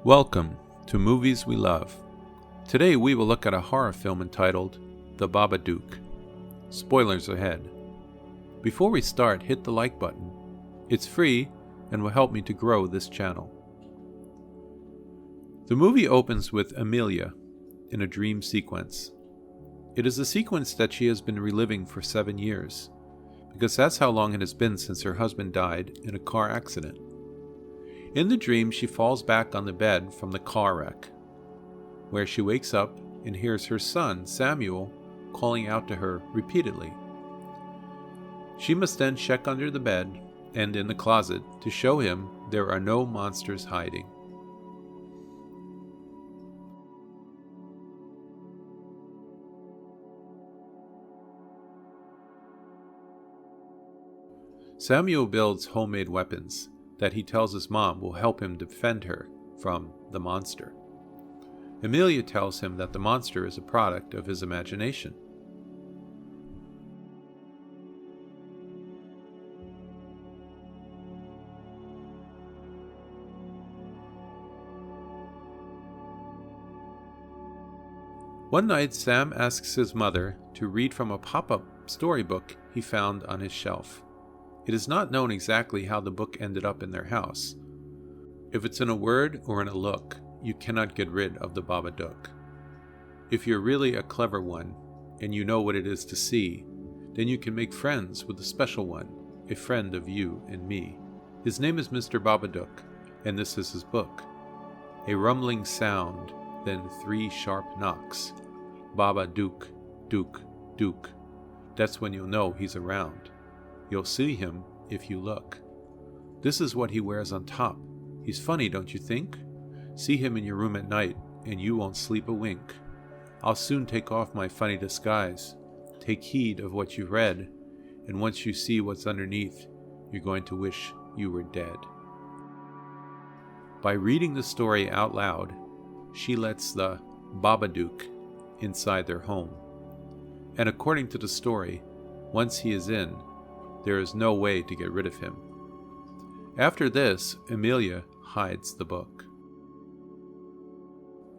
Welcome to Movies We Love. Today we will look at a horror film entitled The Babadook. Spoilers ahead. Before we start, hit the like button. It's free and will help me to grow this channel. The movie opens with Amelia in a dream sequence. It is a sequence that she has been reliving for 7 years, because that's how long it has been since her husband died in a car accident. In the dream, she falls back on the bed from the car wreck, where she wakes up and hears her son, Samuel, calling out to her repeatedly. She must then check under the bed and in the closet to show him there are no monsters hiding. Samuel builds homemade weapons that he tells his mom will help him defend her from the monster. Amelia tells him that the monster is a product of his imagination. One night, Sam asks his mother to read from a pop-up storybook he found on his shelf. It is not known exactly how the book ended up in their house. If it's in a word or in a look, you cannot get rid of the Babadook. If you're really a clever one, and you know what it is to see, then you can make friends with a special one, a friend of you and me. His name is Mr. Babadook, and this is his book. A rumbling sound, then 3 sharp knocks. Babadook, dook, dook. That's when you'll know he's around. You'll see him if you look. This is what he wears on top. He's funny, don't you think? See him in your room at night, and you won't sleep a wink. I'll soon take off my funny disguise. Take heed of what you've read, and once you see what's underneath, you're going to wish you were dead. By reading the story out loud, she lets the Babadook inside their home. And according to the story, once he is in, there is no way to get rid of him. After this, Amelia hides the book.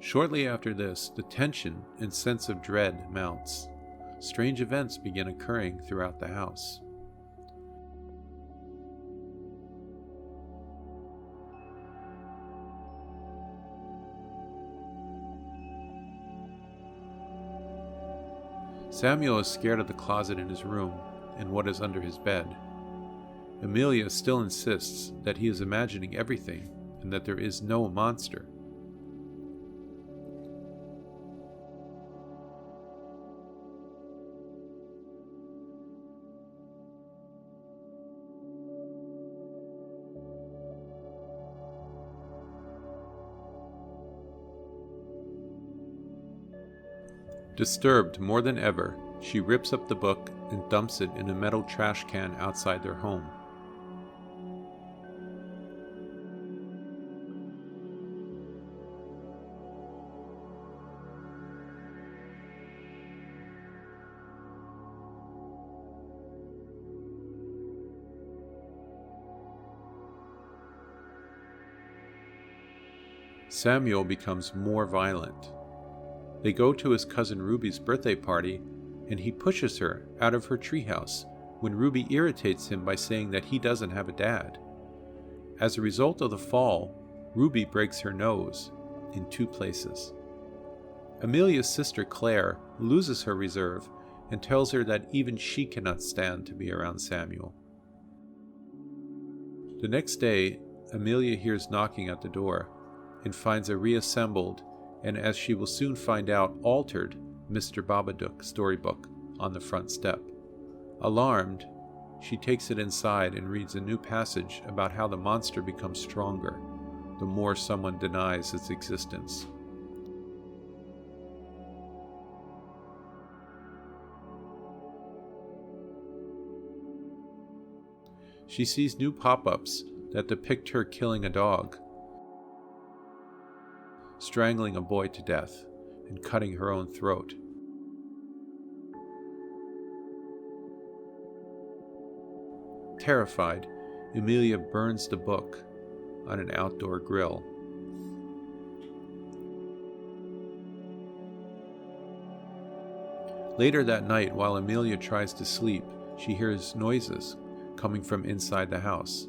Shortly after this, the tension and sense of dread mounts. Strange events begin occurring throughout the house. Samuel is scared of the closet in his room and what is under his bed. Amelia still insists that he is imagining everything and that there is no monster. Disturbed more than ever, she rips up the book and dumps it in a metal trash can outside their home. Samuel becomes more violent. They go to his cousin Ruby's birthday party, and he pushes her out of her treehouse when Ruby irritates him by saying that he doesn't have a dad. As a result of the fall, Ruby breaks her nose in 2 places. Amelia's sister Claire loses her reserve and tells her that even she cannot stand to be around Samuel. The next day, Amelia hears knocking at the door and finds a reassembled, and as she will soon find out, altered Mr. Babadook storybook on the front step. Alarmed, she takes it inside and reads a new passage about how the monster becomes stronger the more someone denies its existence. She sees new pop-ups that depict her killing a dog, strangling a boy to death, and cutting her own throat. Terrified, Amelia burns the book on an outdoor grill. Later that night, while Amelia tries to sleep, she hears noises coming from inside the house.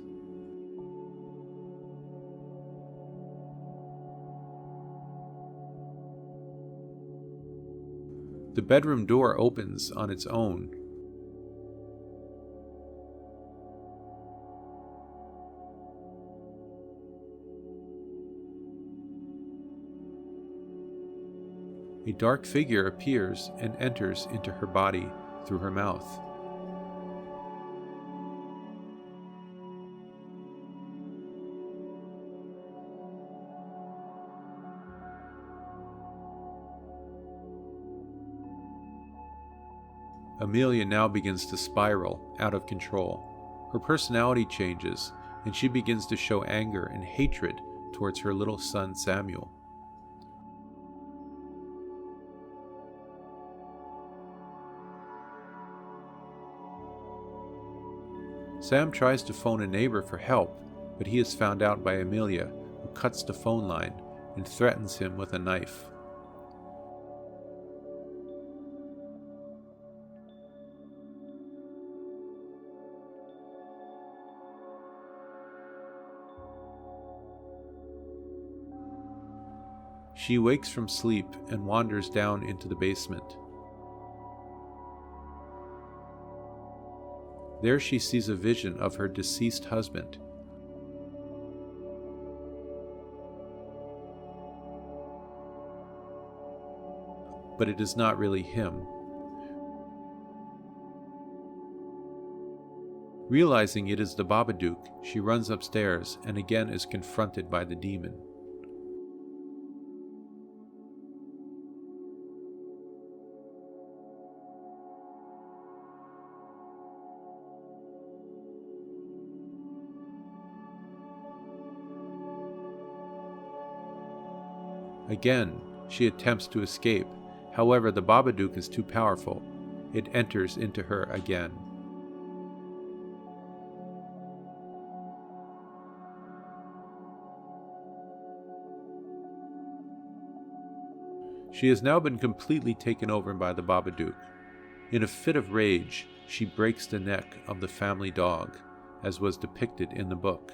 The bedroom door opens on its own. A dark figure appears and enters into her body through her mouth. Amelia now begins to spiral out of control. Her personality changes, and she begins to show anger and hatred towards her little son Samuel. Sam tries to phone a neighbor for help, but he is found out by Amelia, who cuts the phone line and threatens him with a knife. She wakes from sleep and wanders down into the basement. There she sees a vision of her deceased husband. But it is not really him. Realizing it is the Babadook, she runs upstairs and again is confronted by the demon. Again, she attempts to escape. However, the Babadook is too powerful. It enters into her again. She has now been completely taken over by the Babadook. In a fit of rage, she breaks the neck of the family dog, as was depicted in the book.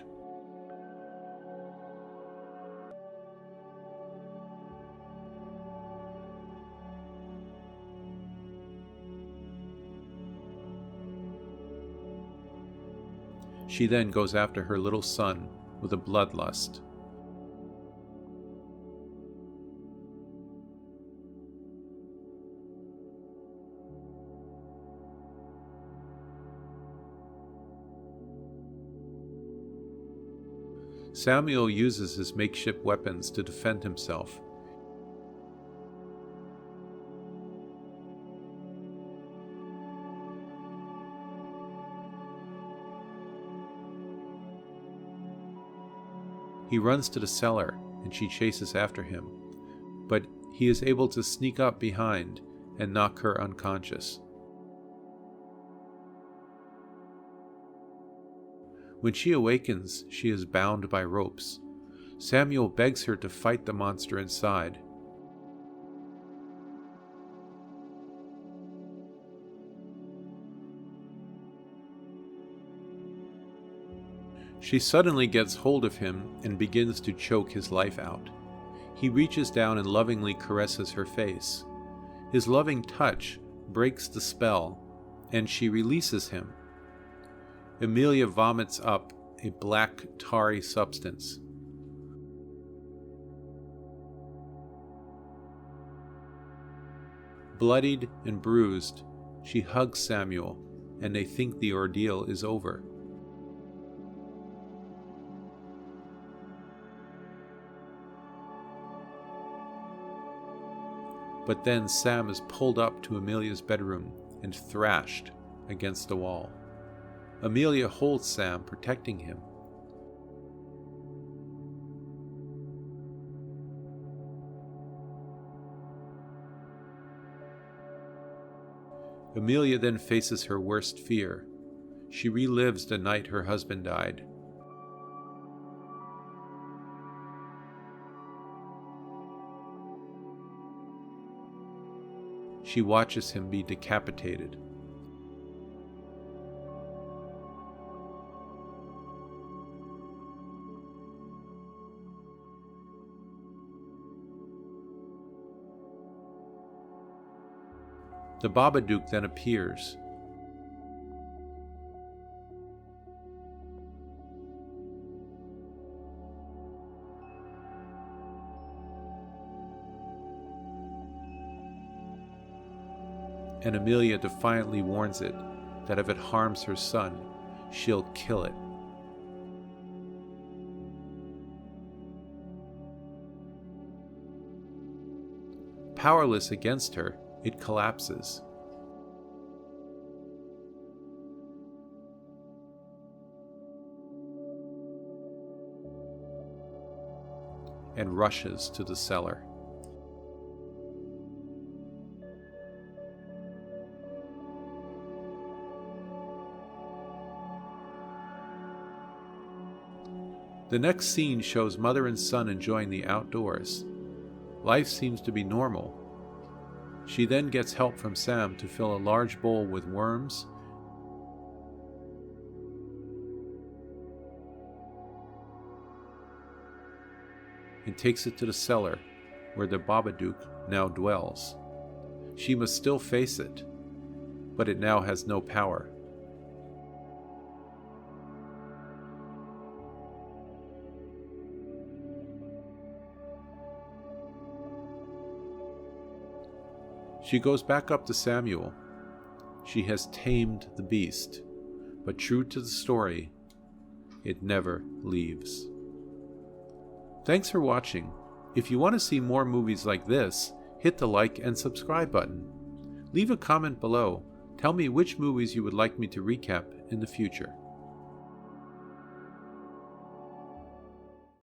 She then goes after her little son with a bloodlust. Samuel uses his makeshift weapons to defend himself. He runs to the cellar, and she chases after him, but he is able to sneak up behind and knock her unconscious. When she awakens, she is bound by ropes. Samuel begs her to fight the monster inside. She suddenly gets hold of him and begins to choke his life out. He reaches down and lovingly caresses her face. His loving touch breaks the spell, and she releases him. Amelia vomits up a black, tarry substance. Bloodied and bruised, she hugs Samuel, and they think the ordeal is over. But then Sam is pulled up to Amelia's bedroom and thrashed against the wall. Amelia holds Sam, protecting him. Amelia then faces her worst fear. She relives the night her husband died. She watches him be decapitated. The Babadook then appears. And Amelia defiantly warns it that if it harms her son, she'll kill it. Powerless against her, it collapses. And rushes to the cellar. The next scene shows mother and son enjoying the outdoors. Life seems to be normal. She then gets help from Sam to fill a large bowl with worms and takes it to the cellar where the Babadook now dwells. She must still face it, but it now has no power. She goes back up to Samuel. She has tamed the beast, but true to the story, it never leaves. Thanks for watching. If you want to see more movies like this, hit the like and subscribe button. Leave a comment below. Tell me which movies you would like me to recap in the future.